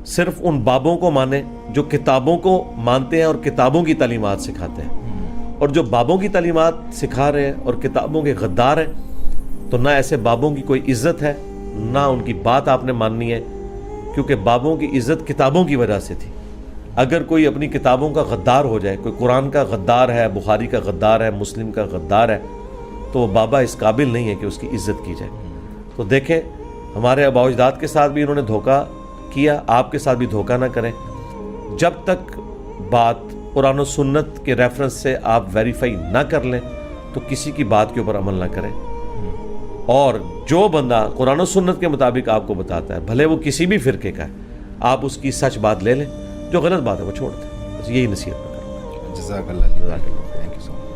صرف ان بابوں کو مانیں جو کتابوں کو مانتے ہیں اور کتابوں کی تعلیمات سکھاتے ہیں، اور جو بابوں کی تعلیمات سکھا رہے ہیں اور کتابوں کے غدار ہیں، تو نہ ایسے بابوں کی کوئی عزت ہے، نہ ان کی بات آپ نے ماننی ہے، کیونکہ بابوں کی عزت کتابوں کی وجہ سے تھی۔ اگر کوئی اپنی کتابوں کا غدار ہو جائے، کوئی قرآن کا غدار ہے، بخاری کا غدار ہے، مسلم کا غدار ہے، تو وہ بابا اس قابل نہیں ہے کہ اس کی عزت کی جائے۔ تو دیکھیں ہمارے آباء و اجداد کے ساتھ بھی انہوں نے دھوکہ کیا، آپ کے ساتھ بھی دھوکہ نہ کریں۔ جب تک بات قرآن و سنت کے ریفرنس سے آپ ویریفائی نہ کر لیں تو کسی کی بات کے اوپر عمل نہ کریں، اور جو بندہ قرآن و سنت کے مطابق آپ کو بتاتا ہے، بھلے وہ کسی بھی فرقے کا ہے، آپ اس کی سچ بات لے لیں، جو غلط بات ہے وہ چھوڑ دیں۔ بس یہی نصیحت میں کروں گا۔ جزاک اللہ، تھینک یو سو مچ۔